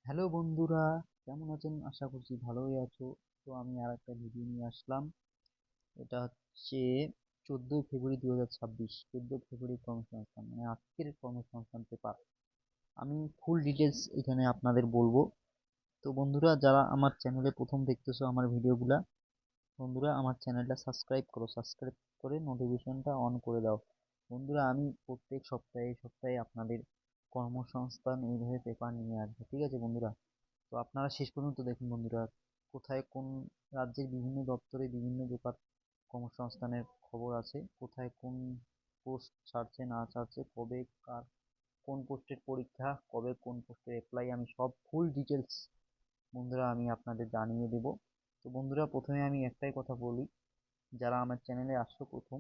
Hello বন্ধুরা, কেমন আছেন? আশা করছি ভালোই আছো। তো আমি আর একটা ভিডিও নিয়ে আসলাম। এটা হচ্ছে 14ই ফেব্রুয়ারি 2026, 14 ফেব্রুয়ারি কর্মসংস্থান মানে আজকের কর্মসংস্থান পেপার। আমি ফুল ডিটেলস এখানে আপনাদের বলবো। তো বন্ধুরা, যারা আমার চ্যানেলে প্রথম দেখতেছো আমার ভিডিওগুলা, বন্ধুরা আমার চ্যানেলটা সাবস্ক্রাইব করো, সাবস্ক্রাইব করে নোটিফিকেশনটা অন করে দাও। বন্ধুরা, আমি প্রত্যেক সপ্তাহে সপ্তাহে আপনাদের কর্মসংস্থান এইভাবে পেপার নিয়ে আসবো, ঠিক আছে বন্ধুরা? তো আপনারা শেষ পর্যন্ত দেখুন বন্ধুরা, কোথায় কোন রাজ্যের বিভিন্ন দপ্তরে বিভিন্ন প্রকার কর্মসংস্থানের খবর আছে, কোথায় কোন পোস্ট ছাড়ছে না ছাড়ছে, কবে কার কোন পোস্টের পরীক্ষা, কবে কোন পোস্টের অ্যাপ্লাই, আমি সব ফুল ডিটেলস বন্ধুরা আমি আপনাদের জানিয়ে দেব। তো বন্ধুরা, প্রথমে আমি একটাই কথা বলি, যারা আমার চ্যানেলে আসছো প্রথম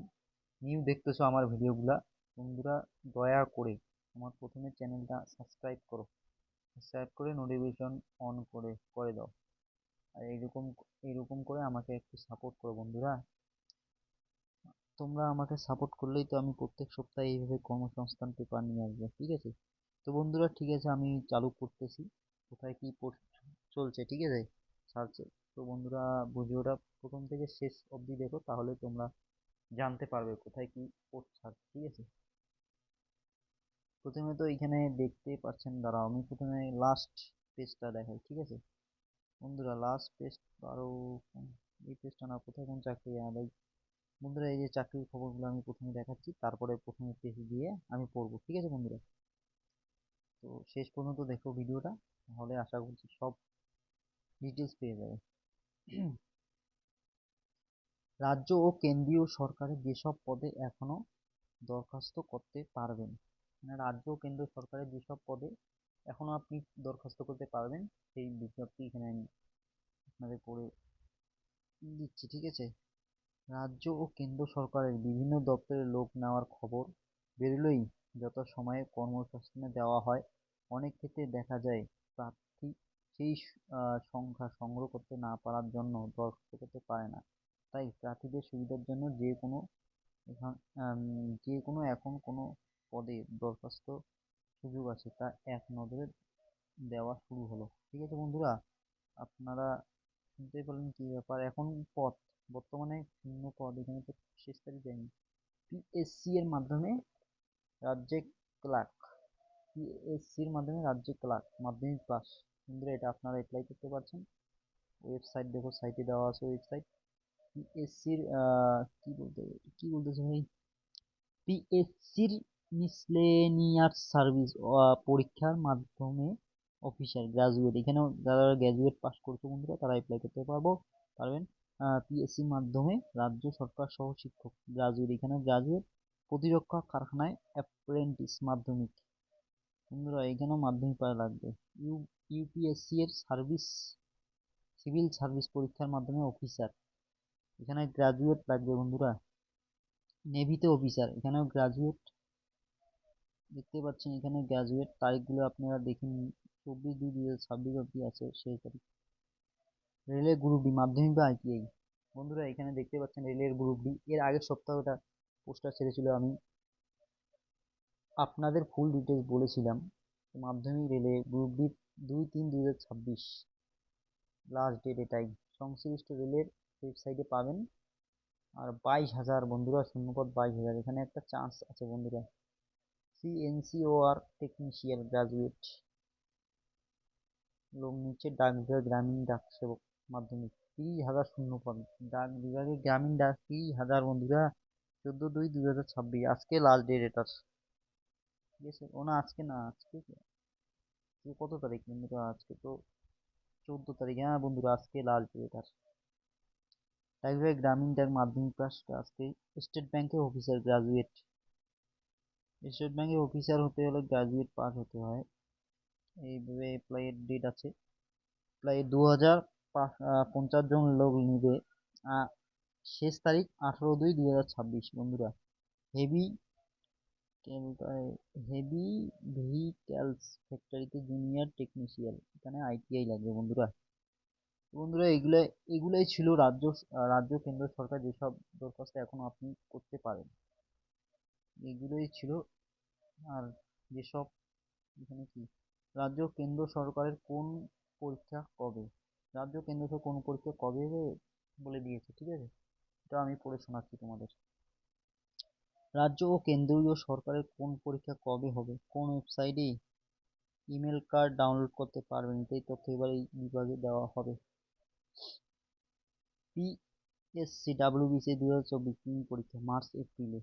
নিউ দেখতেছো আমার ভিডিওগুলা, বন্ধুরা দয়া করে আমার প্রথমে চ্যানেলটা সাবস্ক্রাইব করো, সাবস্ক্রাইব করে নোটিফিকেশন অন করে করে দাও। আর এইরকম এইরকম করে আমাকে একটু সাপোর্ট করো বন্ধুরা। তোমরা আমাকে সাপোর্ট করলেই তো আমি প্রত্যেক সপ্তাহে এইভাবে কর্মসংস্থান পেপার নিয়ে আসবো, ঠিক আছে? তো বন্ধুরা ঠিক আছে, আমি চালু করতেছি কোথায় কি পোস্ট চলছে, ঠিক আছে, ছাড়ছে। তো বন্ধুরা, ভিডিওটা প্রথম থেকে শেষ অবধি দেখো, তাহলে তোমরা জানতে পারবে কোথায় কি পোস্ট ছাড়ছে, ঠিক আছে? প্রথমে তো এখানে দেখতে পাচ্ছেন, দাঁড়াও আমি প্রথমে লাস্ট পেজটা দেখাই, ঠিক আছে বন্ধুরা? লাস্ট পেজ আরো এই পেজটা না, কোথায় কোন চাকরি ভাই? বন্ধুরা, এই যে চাকরির খবরগুলো আমি প্রথমে দেখাচ্ছি, তারপরে প্রথমে পেজ দিয়ে আমি পড়বো, ঠিক আছে বন্ধুরা? তো শেষ পর্যন্ত দেখো ভিডিওটা, তাহলে আশা করছি সব ডিটেলস পেয়ে যাবে। রাজ্য ও কেন্দ্রীয় সরকারের যেসব পদে এখনো দরখাস্ত করতে পারবেন, মানে রাজ্য ও কেন্দ্র সরকারের যেসব পদে এখনো আপনি দরখাস্ত করতে পারবেন, সেই বিজ্ঞপ্তি এখানে আমি আপনাদের পড়ে দিচ্ছি, ঠিক আছে? রাজ্য ও কেন্দ্র সরকারের বিভিন্ন দপ্তরে লোক নেওয়ার খবর বেরোলেই যথাসময়ে কর্মসংস্থানে দেওয়া হয়। অনেক ক্ষেত্রে দেখা যায় প্রার্থী সেই সংখ্যা সংগ্রহ করতে না পারার জন্য দরখাস্ত করতে পারে না। তাই প্রার্থীদের সুবিধার জন্য এখান- আম, যে কোনো এখন কোনো পদে দরখাস্ত সুযোগ আছে, তা এক নজরে দেওয়া শুরু হলো, ঠিক আছে বন্ধুরা? আপনারা শুনতেই পারলেন কি ব্যাপার এখন। পদ বর্তমানে শূন্য পদ, এখানে তো শেষ তারিখ দেয়নি। পিএসসি এর মাধ্যমে রাজ্যে ক্লার্ক, পিএসসি এর মাধ্যমে রাজ্যে ক্লার্ক মাধ্যমিক পাস। বন্ধুরা, এটা আপনারা অ্যাপ্লাই করতে পারছেন। ওয়েবসাইট দেখো, সাইটে দেওয়া আছে ওয়েবসাইট। পিএসসির কি বলতেছে ভাই? পিএসসির মিসলেনিয়াস সার্ভিস পরীক্ষার মাধ্যমে অফিসার গ্রাজুয়েট, এখানেও যারা গ্রাজুয়েট পাস করছে বন্ধুরা, তারা অ্যাপ্লাই করতে পারবেন। পিএসসির মাধ্যমে রাজ্য সরকার সহ শিক্ষক গ্রাজুয়েট, এখানেও গ্রাজুয়েট। প্রতিরক্ষা কারখানায় অ্যাপ্রেন্টিস মাধ্যমিক, বন্ধুরা এখানেও মাধ্যমিক পাওয়া লাগবে। ইউ ইউপিএসসি এর সিভিল সার্ভিস পরীক্ষার মাধ্যমে অফিসার, এখানে গ্রাজুয়েট লাগবে বন্ধুরা। নেভিতে অফিসার, এখানেও গ্রাজুয়েট দেখতে পাচ্ছেন, এখানে গ্রাজুয়েট। তারিখগুলো আপনারা দেখে নিন, 24/2/2026 অব্দি আছে সেই তারিখ। রেলের গ্রুপ ডি মাধ্যমিক বা আইটিআই, বন্ধুরা এখানে দেখতে পাচ্ছেন রেলের গ্রুপ ডি, এর আগের সপ্তাহটা পোস্টার ছেড়েছিল, আমি আপনাদের ফুল ডিটেলস বলেছিলাম। মাধ্যমিক রেলে গ্রুপ ডি 2/3/2026 লাস্ট ডেট এটাই। সংশ্লিষ্ট রেলের ওয়েবসাইটে পাবেন। আর 22,000 বন্ধুরা, শূন্যপদ 22,000, এখানে একটা চান্স আছে বন্ধুরা। সিএনসিওআর টেকনিশিয়ান গ্রাজুয়েট লোক নিচ্ছে, ডাক বিভাগ গ্রামীণ ডাক সেবক মাধ্যমিক 30,000 শূন্যপদ। ডাক বিভাগে গ্রামীণ ডাক 30,000 বন্ধুরা। 14/2/2026 আজকে লাস্ট ডেট এটার, ঠিক আছে? ও না, আজকে না, আজকে কত তারিখ বন্ধুরা? আজকে তো 14 তারিখ। হ্যাঁ বন্ধুরা, আজকে লাস্ট ডেট এটার। ডাক বিভাগ গ্রামীণ ডাক মাধ্যমিক পাস আজকে। স্টেট ব্যাংকের অফিসার গ্রাজুয়েট, স্টেট ব্যাংকের অফিসার হতে হলে গ্রাজুয়েট পাস হতে হয়। এইভাবে অ্যাপ্লাইয়ের ডেট আছে। প্রায় 2,050 জন লোক নিবে। আহ, শেষ তারিখ 18/2/2026 বন্ধুরা। হেভি হেভি ভেহিক্যালস ফ্যাক্টরিতে জুনিয়র টেকনিশিয়ান, এখানে আইটিআই লাগবে বন্ধুরা। বন্ধুরা, এগুলাই ছিল রাজ্য কেন্দ্র সরকার যেসব দরখাস্ত এখন আপনি করতে পারেন, এগুলোই ছিল। আর যেসব এখানে কি রাজ্য ও কেন্দ্র সরকারের কোন পরীক্ষা কবে? রাজ্য কেন্দ্র সরকার কোন পরীক্ষা কবে হবে বলে দিয়েছে, ঠিক আছে? এটা আমি পড়ে শোনাচ্ছি তোমাদের। রাজ্য ও কেন্দ্রীয় সরকারের কোন পরীক্ষা কবে হবে, কোন ওয়েবসাইটে ইমেল কার্ড ডাউনলোড করতে পারবেন, এটাই তথ্য এবার এই বিভাগে দেওয়া হবে। পিএসসি ডাব্লিউবিসি 2024 তিন পরীক্ষা মার্চ এপ্রিলে।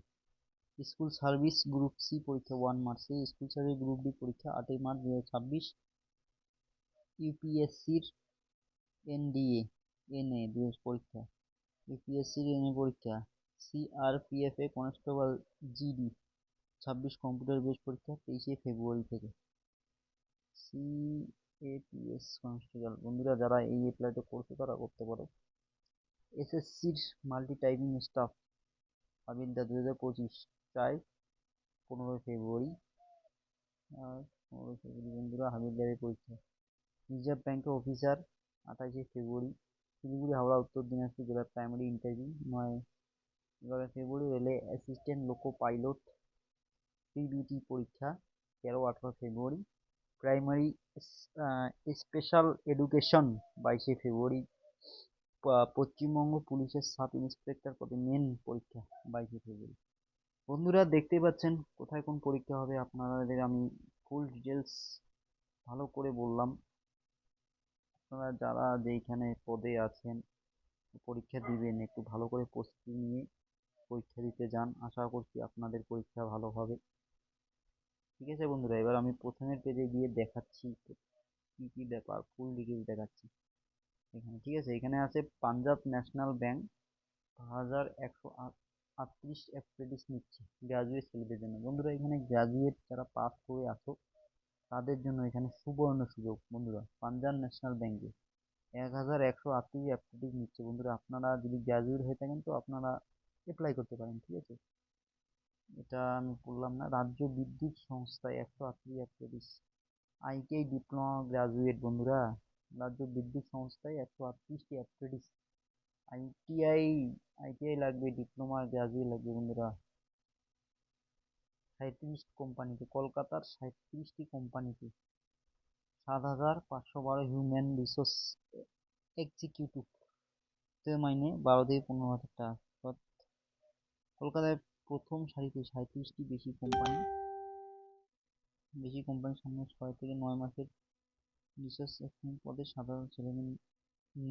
স্কুল সার্ভিস গ্রুপ সি পরীক্ষা 1 মার্চে। স্কুল সার্ভিস গ্রুপ ডি পরীক্ষা 8 মার্চ 2026। ইউপিএসসির এনডিএ এনএ পরীক্ষা, ইউপিএসসির এনএ পরীক্ষা, সিআরপিএফ এ কনস্টেবল জিডি 26 কম্পিউটার বেস পরীক্ষা 23 ফেব্রুয়ারি থেকে। সিএপিএস কনস্টেবল বন্ধুরা যারা এই অ্যাপ্লাইটা করছে তারা করতে পারো। এসএসসির মাল্টি টাইপিং স্টাফ হাবিলদার 2025 চাই 15 ফেব্রুয়ারি। আর 15 ফেব্রুয়ারি বন্ধুরা হাবিলদারের পরীক্ষা। রিজার্ভ ব্যাংকের অফিসার 28 ফেব্রুয়ারি। শিলিগুড়ি হাওড়া উত্তর দিনাজপুর জেলার প্রাইমারি ইন্টারভিউ 9-11 ফেব্রুয়ারি। রেলে অ্যাসিস্ট্যান্ট লোকো পাইলট পিবিটি পরীক্ষা 13-18 ফেব্রুয়ারি। প্রাইমারি স্পেশাল এডুকেশন 22 ফেব্রুয়ারি। পশ্চিমবঙ্গ পুলিশের সাব ইন্সপেক্টর পদে মেন পরীক্ষা 22 ফেব্রুয়ারি। বন্ধুরা দেখতেই পাচ্ছেন কোথায় কোন পরীক্ষা হবে, আপনাদের আমি ফুল ডিটেলস ভালো করে বললাম। আপনারা যারা যেইখানে পদে আছেন পরীক্ষা দিবেন একটু ভালো করে প্রস্তুতি নিয়ে পরীক্ষা দিতে যান, আশা করছি আপনাদের পরীক্ষা ভালো হবে। ঠিক আছে বন্ধুরা, এবার আমি প্রথমের পেজে গিয়ে দেখাচ্ছি কি কি ব্যাপার, ফুল ডিটেলস দেখাচ্ছি এখানে। ঠিক আছে, এখানে আছে পাঞ্জাব ন্যাশনাল ব্যাংক 1138 অ্যাপ্রেন্টিস নিচ্ছে গ্রাজুয়েট ছেলেদের জন্য। বন্ধুরা এখানে গ্রাজুয়েট যারা পাস করে আসো তাদের জন্য এখানে সুবর্ণ সুযোগ। বন্ধুরা পাঞ্জাব ন্যাশনাল ব্যাংকে 1138 অ্যাপ্রেন্টিস নিচ্ছে। বন্ধুরা আপনারা যদি গ্রাজুয়েট হয়ে থাকেন তো আপনারা অ্যাপ্লাই করতে পারেন। ঠিক আছে, এটা আমি বললাম না। রাজ্য বিদ্যুৎ সংস্থায় 138 অ্যাপ্রেন্টিস, আইটিআই ডিপ্লোমা গ্রাজুয়েট। বন্ধুরা রাজ্য বিদ্যুৎ সংস্থায় 138টি অ্যাপ্রেন্টিস, আইটিআই আইটিআই লাগবে, ডিপ্লোমা গ্রাজুয়েট লাগবে। বন্ধুরা 37 কোম্পানিতে, কলকাতার 37টি কোম্পানিতে 7,512 হিউম্যান রিসোর্স এক্সিকিউটিভ মাইনে 12 থেকে 15 হাজার টাকা। কলকাতায় প্রথম সারিতে 37টি বেশি কোম্পানির সামনে 6 থেকে 9 মাসের রিসার্চ অ্যাসিস্ট্যান্ট পদে সাধারণ ছেলেমেয়ে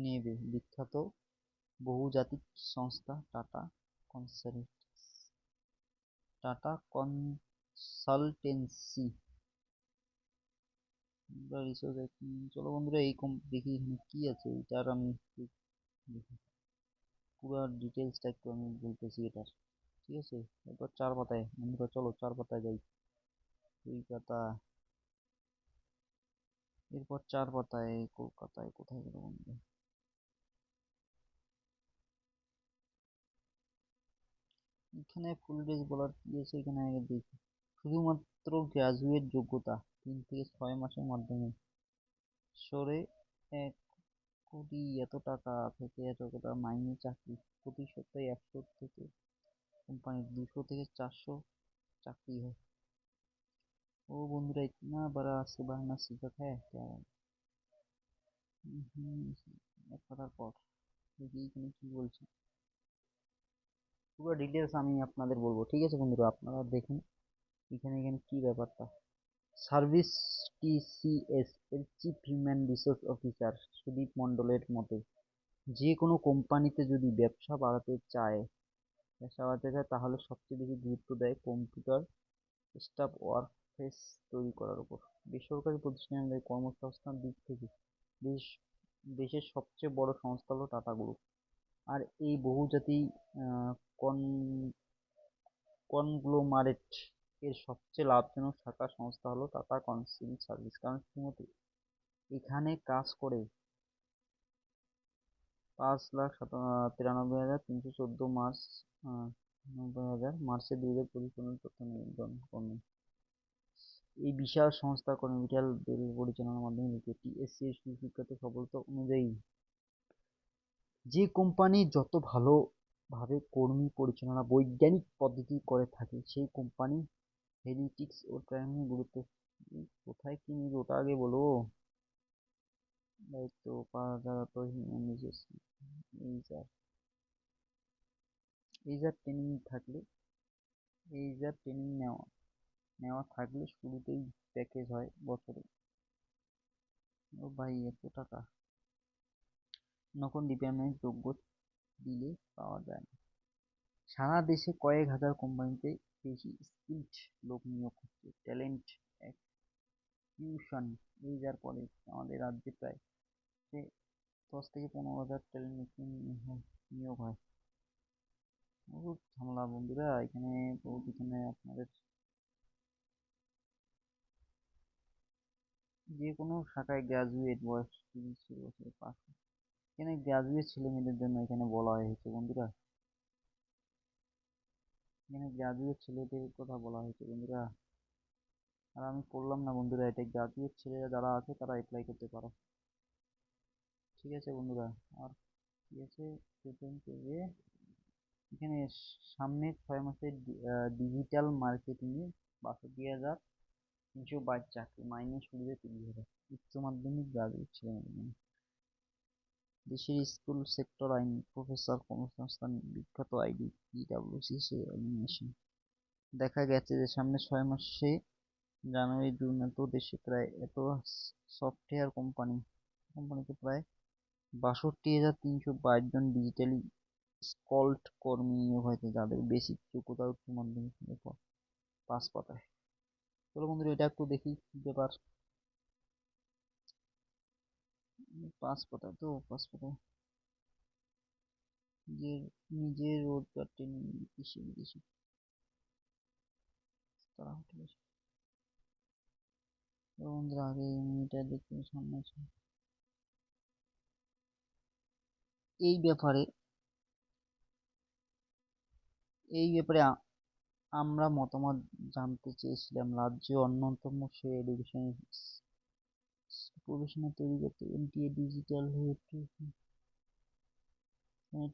নেবে। বিখ্যাত বহুজাতিক সংস্থা টাটা কনসালটেন্সি রিসার্চ। চলো বন্ধুরা এই দেখি এখানে কি আছে, এটার আমি দেখি পুরো ডিটেলসটা একটু আমি বলতেছি এটার। ঠিক আছে, এরপর 4 পাতায় বন্ধুরা, চলো 4 পাতায় যাই। 2 পাতা, এরপর 4 পাতায় কলকাতায় কোথায় গেল বন্ধু? এখানে ফুল ডিটেলস বলার কি আছে এখানে আগে দেখি। শুধুমাত্র গ্রাজুয়েট যোগ্যতা 3 থেকে 6 মাসের মাধ্যমে সরে 1 কোটি এত টাকা থেকে এত টাকা মাইনে চাকরি। প্রতি সপ্তাহে 100 থেকে কোম্পানির 200 থেকে 400 চাকরি হয়। ও বন্ধুরা ইतना बड़ा से बढ़ना सिखा है क्या? এক কথার পর দেখি এখানে কি বলছে, পুরো ডিটেলস আমি আপনাদের বলবো। ঠিক আছে বন্ধুরা, আপনারা দেখুন এখানে এখানে কি ব্যাপারটা। সার্ভিস টিসিএস এর chief human resource officer Sudip মণ্ডলের মতে যে কোনো কোম্পানিতে যদি ব্যবসা বাড়াতে চায় তাহলে সবচেয়ে বেশি গুরুত্ব দেয় কম্পিউটার স্টাফ ওয়ার্কফোর্স তৈরি করার উপর। বেসরকারি প্রতিষ্ঠানের কর্মসংস্থান দিক থেকে দেশ দেশের সবচেয়ে বড় সংস্থা হলো টাটা গ্রুপ। আর এই বহুজাতিক কন কনগ্লোমারেট এর সবচেয়ে লাভজনক শাখা সংস্থা হলো টাটা কনসাল্টিং সার্ভিস। কারণ শুধুমাত্র এখানে কাজ করে 5,93,314 মার্চে 2025 পর্যন্ত তথ্য নিবন্ধন কর্মী। এই বিশাল সংস্থা কর্মীটাল বেল পরিচালনার মাধ্যমে টিএসসি এর সুস্বীকৃত সফলতা অনুযায়ী যে কোম্পানি যত ভালোভাবে কর্মী পরিচালনা বৈজ্ঞানিক পদ্ধতি করে থাকে সেই কোম্পানি হেরিটিক্স ও ট্রেনিং গুরুত্ব কোথায় কি নিবে ওটা আগে বলো। দায়িত্ব 5,000 তো human resource. HR, HR training থাকলে, এইচআর ট্রেনিং নেওয়া নেওয়া থাকলে শুরুতেই প্যাকেজ হয় বছরে। ও ভাই এত টাকা! নতুন ডিপার্টমেন্ট যোগ্য দিলে পাওয়া যায় না। সারা দেশে কয়েক হাজার কোম্পানিতে বেশি স্কিলড লোক নিয়োগ হচ্ছে। ট্যালেন্ট অ্যাকুইজিশন, এই যার ফলে আমাদের রাজ্যে প্রায় 10 থেকে 15 হাজার ট্যালেন্ট নিয়োগ হয়। বহুত ঝামেলা বন্ধুরা এখানে। বহুত এখানে আপনাদের যে কোনো শাখায় গ্রাজুয়েট বয়স 30 বছর পাস, এখানে গ্রাজুয়েট ছেলে মেয়েদের জন্য এখানে বলা হয়েছে বন্ধুরা। এখানে গ্রাজুয়েট ছেলেদের কথা বলা হয়েছে বন্ধুরা। আর আমি করলাম না বন্ধুরা, এটা গ্রাজুয়েট ছেলেরা যারা আছে তারা অ্যাপ্লাই করতে পারো। ঠিক আছে বন্ধুরা। আর ঠিক আছে, এখানে সামনের 6 মাসে ডিজিটাল মার্কেটিংয়ে 62,322 চাকরি, মাইনে শুরুতে 30,000। উচ্চ মাধ্যমিক গ্রাজুয়েট ছেলেমেয়েদের জন্য। দেশের স্কুল সেক্টর আইন, প্রফেসর, কর্মসংস্থান, বিখ্যাত আইডি, পিডাব্লিউসি অ্যানিমেশন। দেখা গেছে যে সামনে 6 মাসে জানুয়ারি জুন এত দেশে প্রায় এত সফটওয়্যার কোম্পানিতে প্রায় 62,322 জন ডিজিটালি স্কল্ড কর্মী নিয়োগ হয়েছে, যাদের বেসিক যোগ্যতা উচ্চ মাধ্যমিক পাস পাতায়। চলো বন্ধুরা এটা একটু দেখি কি ব্যাপার। পাস পাতায় তো পাস পাতায় যে নিজের রোজগার ট্রেনিং কৃষি বিদেশি তারা হতে পারে। বন্ধুরা আগে এটা দেখতে সামনে আছে। এই ব্যাপারে এই ব্যাপারে আমরা মতামত জানতে চেয়েছিলাম রাজ্য অন্যতম সে এডুকেশন প্রফেশনাল তৈরি করতে। এনটিএ ডিজিটাল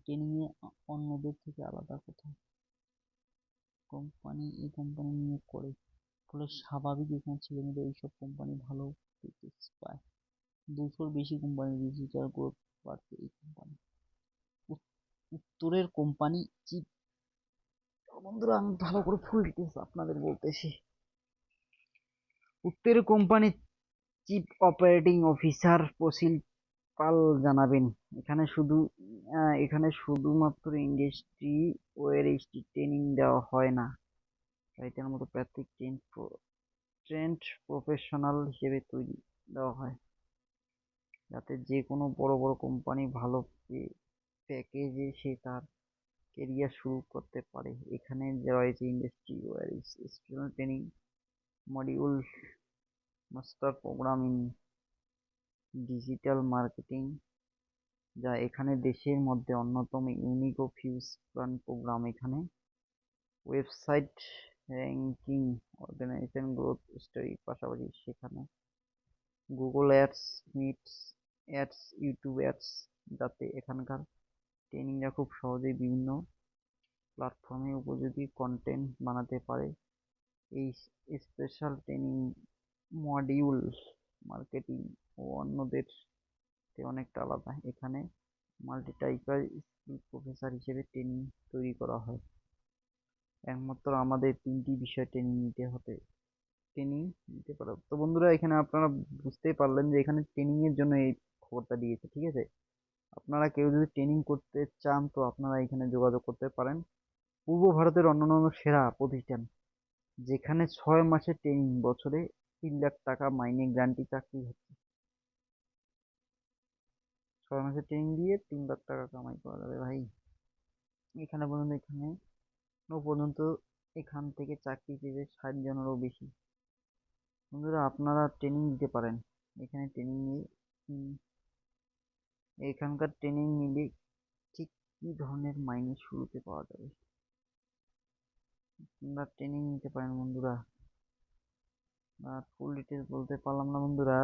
ট্রেনিং এ অন্যদের থেকে আলাদা কোথায়? কোম্পানি নিয়োগ করে, ফলে স্বাভাবিক এখানে ছেলেমেয়েদের এইসব কোম্পানি ভালো প্যাকেজ পায়। 200-র বেশি কোম্পানি ডিজিটাল গ্রোথ বাড়তে এই কোম্পানি। উত্তরের কোম্পানি চিফ, বন্ধুরা আমি ভালো করে ফুল ডিটেলস আপনাদের বলতেছি। উত্তরের কোম্পানি চিফ অপারেটিং অফিসার প্রসিল পাল জানাবেন, এখানে শুধুমাত্র ইন্ডাস্ট্রি ওয়ের ট্রেনিং দেওয়া হয় না, এটার মতো প্রাথমিক ট্রেন্ড প্রফেশনাল হিসেবে তৈরি দেওয়া হয়, যাতে যে কোনো বড় বড় কোম্পানি ভালো প্যাকেজে সে তার কেরিয়ার শুরু করতে পারে। এখানে রয়েছে ইন্ডাস্ট্রি ওয়ার student training module, master program in digital marketing, যা এখানে দেশের মধ্যে অন্যতম ইউনিক ও ফিউশন প্রোগ্রাম। এখানে website ranking, organization growth story, পাশাপাশি সেখানে গুগল অ্যাডস, মিটস অ্যাডস, ইউটিউব অ্যাডস, যাতে এখানকার ট্রেনিংরা খুব সহজেই বিভিন্ন প্ল্যাটফর্মে উপযোগী কন্টেন্ট বানাতে পারে। এই স্পেশাল ট্রেনিং মডিউল মার্কেটিং ও অন্যদের অনেকটা আলাদা। এখানে মাল্টি-টাস্কার স্কিল প্রফেশনাল হিসেবে ট্রেনিং তৈরি করা হয়। একমাত্র আমাদের 3টি বিষয় ট্রেনিং নিতে পারো। তো বন্ধুরা এখানে আপনারা বুঝতেই পারলেন যে এখানে ট্রেনিং এর জন্য এই খবরটা দিয়েছে। ঠিক আছে, আপনারা কেউ যদি ট্রেনিং করতে চান তো আপনারা এখানে যোগাযোগ করতে পারেন। পূর্ব ভারতের অন্যান্য সেরা প্রতিষ্ঠান, যেখানে 6 মাসের ট্রেনিং, বছরে 3 লাখ টাকা মাইনে গ্যারান্টি চাকরি হচ্ছে। 6 মাসের ট্রেনিং দিয়ে 3 লাখ টাকা কামাই করা যাবে ভাই। এখানে এখান থেকে চাকরি পেয়েছে 60 জনেরও বেশি। বন্ধুরা আপনারা ট্রেনিং দিতে পারেন এখানে। এখানকার ট্রেনিং নিলে ঠিক কি ধরনের মাইনে শুরুতে পাওয়া যাবে? আপনারা ট্রেনিং নিতে পারেন বন্ধুরা। আর ফুল ডিটেলস বলতে পারলাম না বন্ধুরা,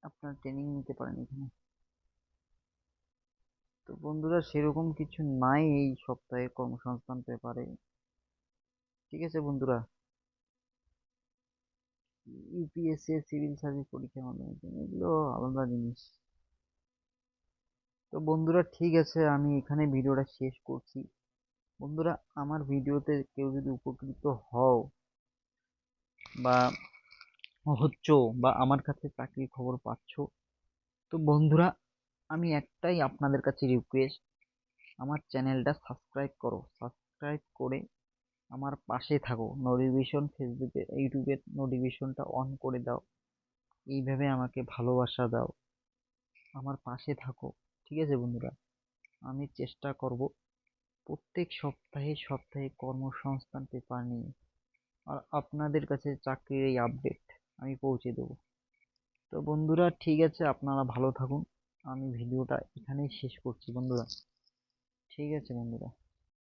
আপনারা ট্রেনিং নিতে পারেন এখানে। তো বন্ধুরা সেরকম কিছু নাই এই সপ্তাহে কর্মসংস্থান পেপারে। ঠিক আছে বন্ধুরা। ইউপিএসসি সিভিল সার্ভিস পরীক্ষার মাধ্যমে এগুলো আলাদা জিনিস। তো বন্ধুরা ঠিক আছে, আমি এখানে ভিডিওটা শেষ করছি। বন্ধুরা, আমার ভিডিওতে কেউ যদি উপকৃত হও বা হচ্ছ বা আমার কাছে চাকরির খবর পাচ্ছ, তো বন্ধুরা আমি একটাই আপনাদের কাছে রিকোয়েস্ট, আমার চ্যানেলটা সাবস্ক্রাইব করো, সাবস্ক্রাইব করে আমার পাশে থাকো, নোটিফিকেশন ফেসবুকে ইউটিউবের নোটিফিকেশনটা অন করে দাও, এইভাবে আমাকে ভালোবাসা দাও, আমার পাশে থাকো। ঠিক আছে বন্ধুরা, আমি চেষ্টা করব প্রত্যেক সপ্তাহে সপ্তাহে কর্মসংস্থান পেপার নিয়ে আর আপনাদের কাছে চাকরির এই আপডেট আমি পৌঁছে দেবো। তো বন্ধুরা ঠিক আছে, আপনারা ভালো থাকুন। আমি ভিডিওটা এখানেই শেষ করছি বন্ধুরা। ঠিক আছে বন্ধুরা।